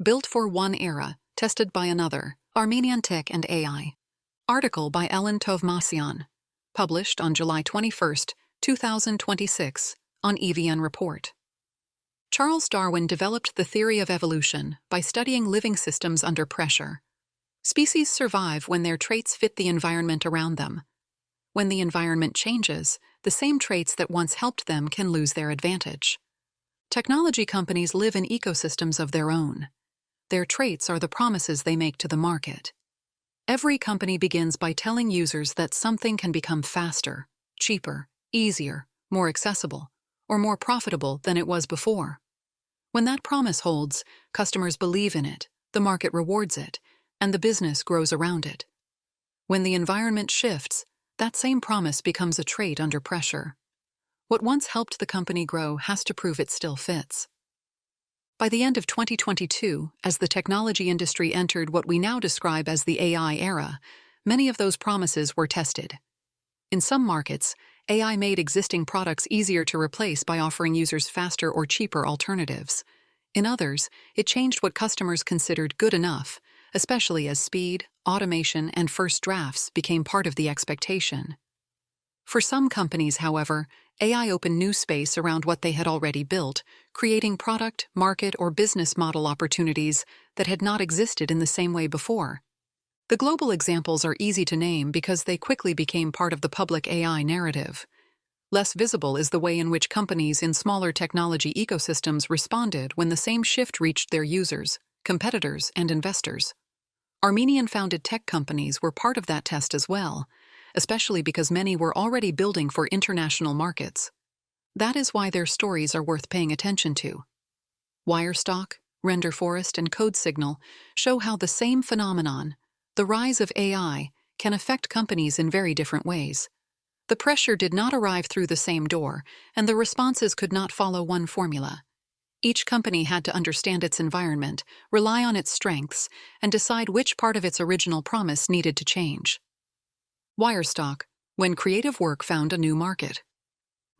Built for one era, tested by another. Armenian Tech and AI. Article by Tovmasyan. Published on July 21, 2026, on EVN Report. Charles Darwin developed the theory of evolution by studying living systems under pressure. Species survive when their traits fit the environment around them. When the environment changes, the same traits that once helped them can lose their advantage. Technology companies live in ecosystems of their own. Their traits are the promises they make to the market. Every company begins by telling users that something can become faster, cheaper, easier, more accessible, or more profitable than it was before. When that promise holds, customers believe in it, the market rewards it, and the business grows around it. When the environment shifts, that same promise becomes a trait under pressure. What once helped the company grow has to prove it still fits. By the end of 2022, as the technology industry entered what we now describe as the AI era, many of those promises were tested. In some markets, AI made existing products easier to replace by offering users faster or cheaper alternatives. In others, it changed what customers considered good enough, especially as speed, automation, and first drafts became part of the expectation. For some companies, however, AI opened new space around what they had already built, creating product, market, or business model opportunities that had not existed in the same way before. The global examples are easy to name because they quickly became part of the public AI narrative. Less visible is the way in which companies in smaller technology ecosystems responded when the same shift reached their users, competitors, and investors. Armenian-founded tech companies were part of that test as well, especially because many were already building for international markets. That is why their stories are worth paying attention to. Wirestock, Renderforest, and CodeSignal show how the same phenomenon, the rise of AI, can affect companies in very different ways. The pressure did not arrive through the same door, and the responses could not follow one formula. Each company had to understand its environment, rely on its strengths, and decide which part of its original promise needed to change. Wirestock, when creative work found a new market.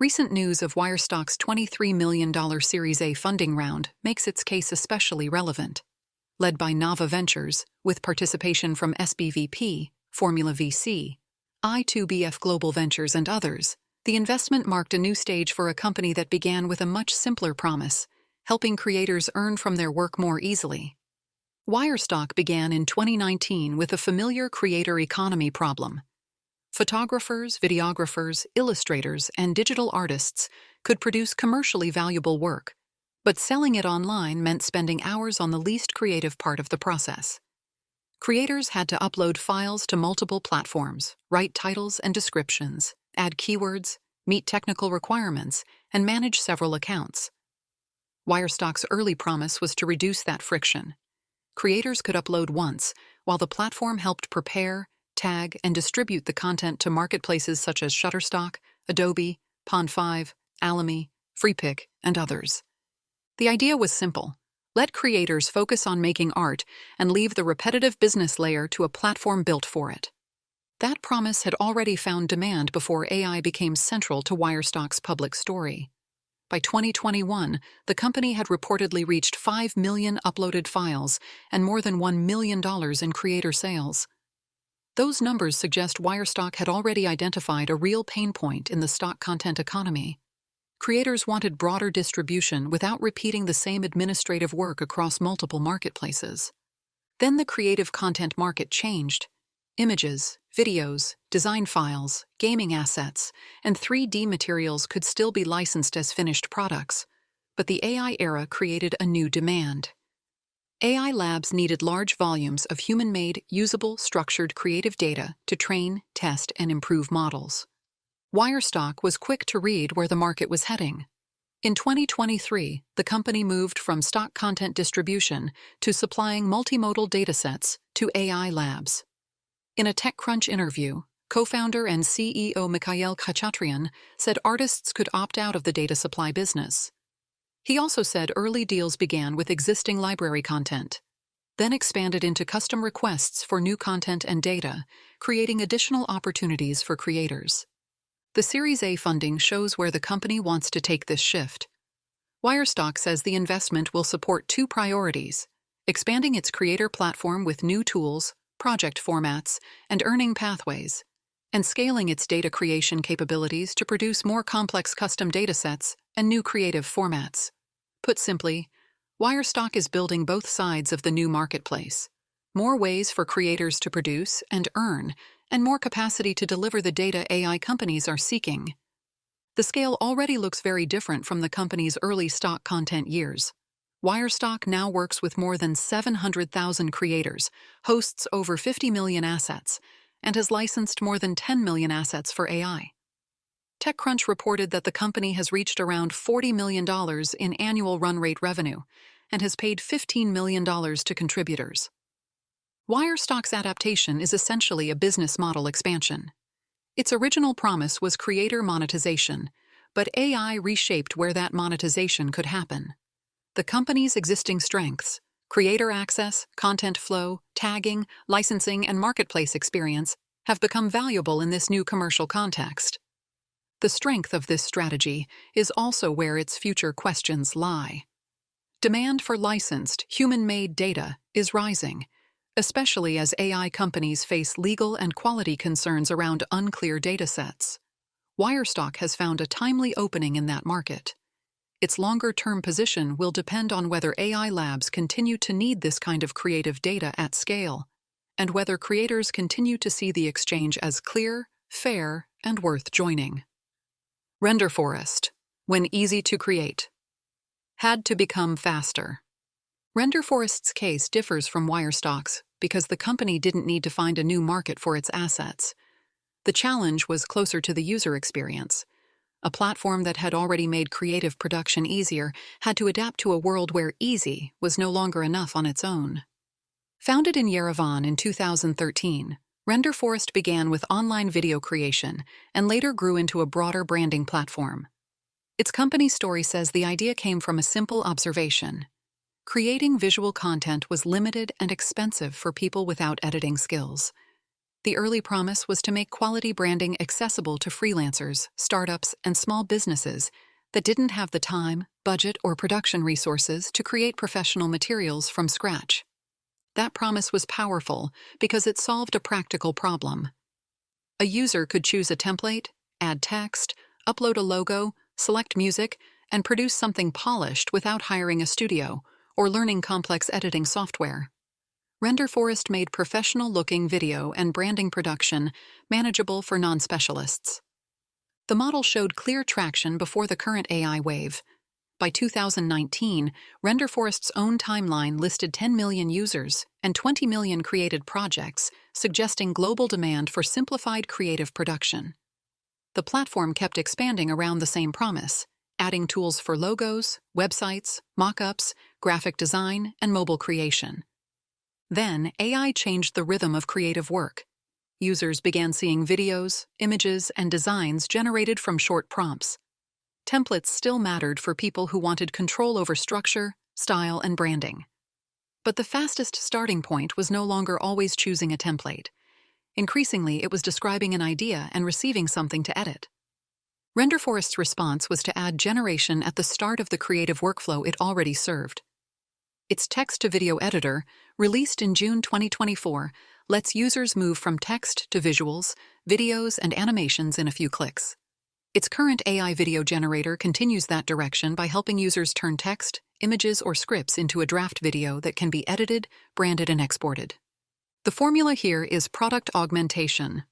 Recent news of Wirestock's $23 million Series A funding round makes its case especially relevant. Led by Nava Ventures, with participation from SBVP, Formula VC, I2BF Global Ventures, and others, the investment marked a new stage for a company that began with a much simpler promise, helping creators earn from their work more easily. Wirestock began in 2019 with a familiar creator economy problem. Photographers, videographers, illustrators, and digital artists could produce commercially valuable work, but selling it online meant spending hours on the least creative part of the process. Creators had to upload files to multiple platforms, write titles and descriptions, add keywords, meet technical requirements, and manage several accounts. Wirestock's early promise was to reduce that friction. Creators could upload once, while the platform helped prepare, tag, and distribute the content to marketplaces such as Shutterstock, Adobe, Pond5, Alamy, Freepik, and others. The idea was simple. Let creators focus on making art and leave the repetitive business layer to a platform built for it. That promise had already found demand before AI became central to Wirestock's public story. By 2021, the company had reportedly reached 5 million uploaded files and more than $1 million in creator sales. Those numbers suggest Wirestock had already identified a real pain point in the stock content economy. Creators wanted broader distribution without repeating the same administrative work across multiple marketplaces. Then the creative content market changed. Images, videos, design files, gaming assets, and 3D materials could still be licensed as finished products, but the AI era created a new demand. AI labs needed large volumes of human-made, usable, structured creative data to train, test, and improve models. Wirestock was quick to read where the market was heading. In 2023, the company moved from stock content distribution to supplying multimodal datasets to AI labs. In a TechCrunch interview, co-founder and CEO Mikhail Khachatryan said artists could opt out of the data supply business. He also said early deals began with existing library content, then expanded into custom requests for new content and data, creating additional opportunities for creators. The Series A funding shows where the company wants to take this shift. Wirestock says the investment will support two priorities: expanding its creator platform with new tools, project formats, and earning pathways, and scaling its data creation capabilities to produce more complex custom datasets and new creative formats. Put simply, Wirestock is building both sides of the new marketplace: more ways for creators to produce and earn, and more capacity to deliver the data AI companies are seeking. The scale already looks very different from the company's early stock content years. Wirestock now works with more than 700,000 creators, hosts over 50 million assets, and has licensed more than 10 million assets for AI. TechCrunch reported that the company has reached around $40 million in annual run rate revenue and has paid $15 million to contributors. Wirestock's adaptation is essentially a business model expansion. Its original promise was creator monetization, but AI reshaped where that monetization could happen. The company's existing strengths, creator access, content flow, tagging, licensing, and marketplace experience, have become valuable in this new commercial context. The strength of this strategy is also where its future questions lie. Demand for licensed, human-made data is rising, especially as AI companies face legal and quality concerns around unclear datasets. Wirestock has found a timely opening in that market. Its longer-term position will depend on whether AI labs continue to need this kind of creative data at scale, and whether creators continue to see the exchange as clear, fair, and worth joining. Renderforest, when easy to create, had to become faster. Renderforest's case differs from Wirestock's because the company didn't need to find a new market for its assets. The challenge was closer to the user experience. A platform that had already made creative production easier had to adapt to a world where easy was no longer enough on its own. Founded in Yerevan in 2013, Renderforest began with online video creation and later grew into a broader branding platform. Its company story says the idea came from a simple observation: creating visual content was limited and expensive for people without editing skills. The early promise was to make quality branding accessible to freelancers, startups, and small businesses that didn't have the time, budget, or production resources to create professional materials from scratch. That promise was powerful because it solved a practical problem. A user could choose a template, add text, upload a logo, select music, and produce something polished without hiring a studio or learning complex editing software. Renderforest made professional-looking video and branding production manageable for non-specialists. The model showed clear traction before the current AI wave. By 2019, Renderforest's own timeline listed 10 million users and 20 million created projects, suggesting global demand for simplified creative production. The platform kept expanding around the same promise, adding tools for logos, websites, mock-ups, graphic design, and mobile creation. Then, AI changed the rhythm of creative work. Users began seeing videos, images, and designs generated from short prompts. Templates still mattered for people who wanted control over structure, style, and branding. But the fastest starting point was no longer always choosing a template. Increasingly, it was describing an idea and receiving something to edit. Renderforest's response was to add generation at the start of the creative workflow it already served. Its text-to-video editor, released in June 2024, lets users move from text to visuals, videos, and animations in a few clicks. Its current AI video generator continues that direction by helping users turn text, images, or scripts into a draft video that can be edited, branded, and exported. The formula here is product augmentation.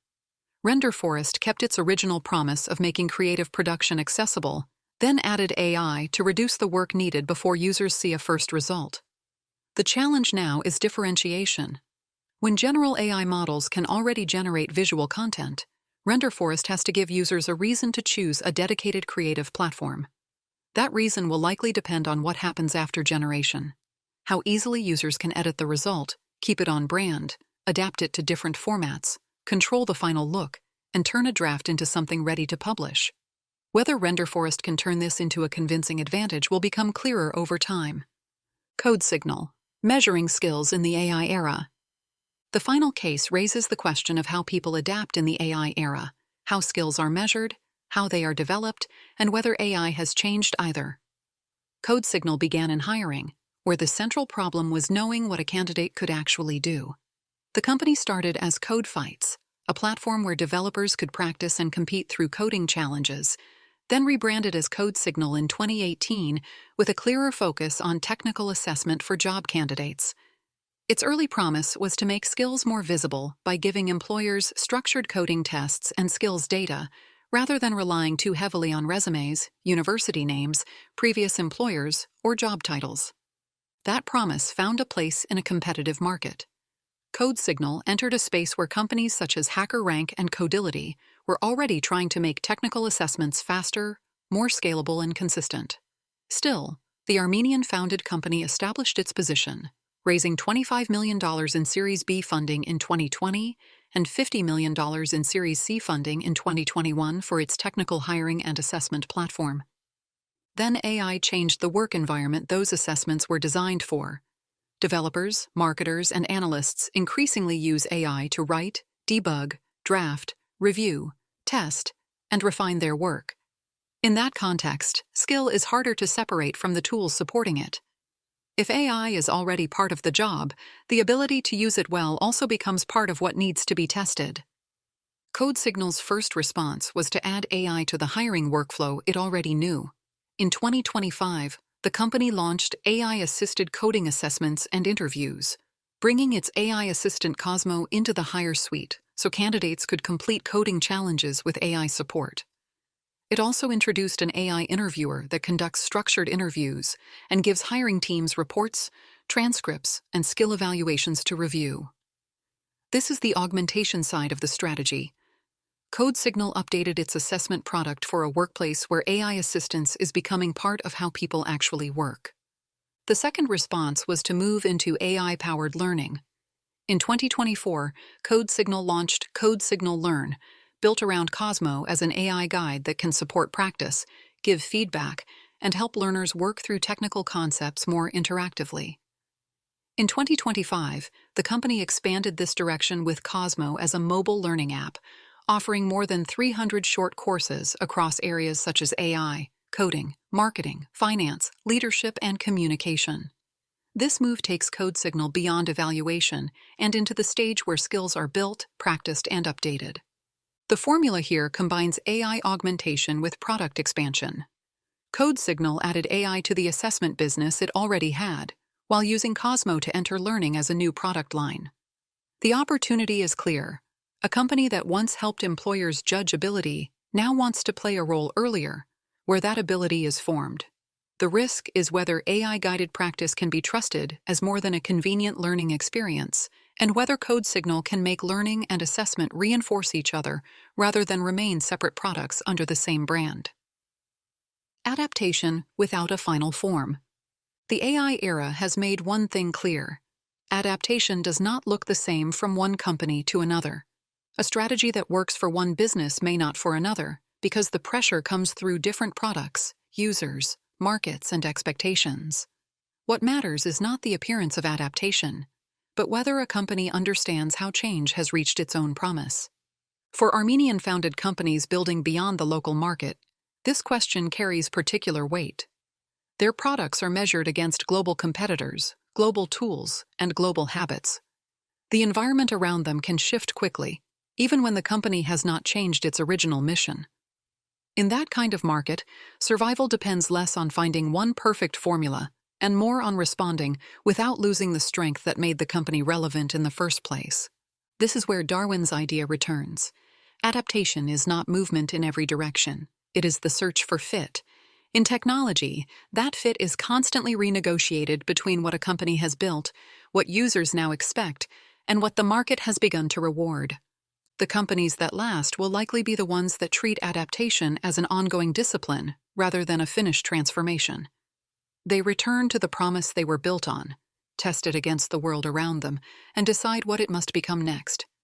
Renderforest kept its original promise of making creative production accessible, then added AI to reduce the work needed before users see a first result. The challenge now is differentiation. When general AI models can already generate visual content, Renderforest has to give users a reason to choose a dedicated creative platform. That reason will likely depend on what happens after generation: how easily users can edit the result, keep it on brand, adapt it to different formats, control the final look, and turn a draft into something ready to publish. Whether Renderforest can turn this into a convincing advantage will become clearer over time. CodeSignal: measuring skills in the AI era. The final case raises the question of how people adapt in the AI era, how skills are measured, how they are developed, and whether AI has changed either. CodeSignal began in hiring, where the central problem was knowing what a candidate could actually do. The company started as Code Fights, a platform where developers could practice and compete through coding challenges, then rebranded as CodeSignal in 2018 with a clearer focus on technical assessment for job candidates. Its early promise was to make skills more visible by giving employers structured coding tests and skills data, rather than relying too heavily on resumes, university names, previous employers, or job titles. That promise found a place in a competitive market. CodeSignal entered a space where companies such as HackerRank and Codility were already trying to make technical assessments faster, more scalable, and consistent. Still, the Armenian-founded company established its position, raising $25 million in Series B funding in 2020 and $50 million in Series C funding in 2021 for its technical hiring and assessment platform. Then AI changed the work environment those assessments were designed for. Developers, marketers, and analysts increasingly use AI to write, debug, draft, review, test, and refine their work. In that context, skill is harder to separate from the tools supporting it. If AI is already part of the job, the ability to use it well also becomes part of what needs to be tested. CodeSignal's first response was to add AI to the hiring workflow it already knew. In 2025, the company launched AI-assisted coding assessments and interviews, bringing its AI assistant Cosmo into the hire suite so candidates could complete coding challenges with AI support. It also introduced an AI interviewer that conducts structured interviews and gives hiring teams reports, transcripts, and skill evaluations to review. This is the augmentation side of the strategy. CodeSignal updated its assessment product for a workplace where AI assistance is becoming part of how people actually work. The second response was to move into AI-powered learning. In 2024, CodeSignal launched CodeSignal Learn, built around Cosmo as an AI guide that can support practice, give feedback, and help learners work through technical concepts more interactively. In 2025, the company expanded this direction with Cosmo as a mobile learning app, offering more than 300 short courses across areas such as AI, coding, marketing, finance, leadership, and communication. This move takes CodeSignal beyond evaluation and into the stage where skills are built, practiced, and updated. The formula here combines AI augmentation with product expansion. CodeSignal added AI to the assessment business it already had, while using Cosmo to enter learning as a new product line. The opportunity is clear. A company that once helped employers judge ability now wants to play a role earlier, where that ability is formed. The risk is whether AI-guided practice can be trusted as more than a convenient learning experience, and whether CodeSignal can make learning and assessment reinforce each other rather than remain separate products under the same brand. Adaptation without a final form. The AI era has made one thing clear. Adaptation does not look the same from one company to another. A strategy that works for one business may not for another, because the pressure comes through different products, users, markets, and expectations. What matters is not the appearance of adaptation, but whether a company understands how change has reached its own promise. For Armenian-founded companies building beyond the local market, this question carries particular weight. Their products are measured against global competitors, global tools, and global habits. The environment around them can shift quickly, even when the company has not changed its original mission. In that kind of market, survival depends less on finding one perfect formula and more on responding without losing the strength that made the company relevant in the first place. This is where Darwin's idea returns. Adaptation is not movement in every direction. It is the search for fit. In technology, that fit is constantly renegotiated between what a company has built, what users now expect, and what the market has begun to reward. The companies that last will likely be the ones that treat adaptation as an ongoing discipline rather than a finished transformation. They return to the promise they were built on, test it against the world around them, and decide what it must become next.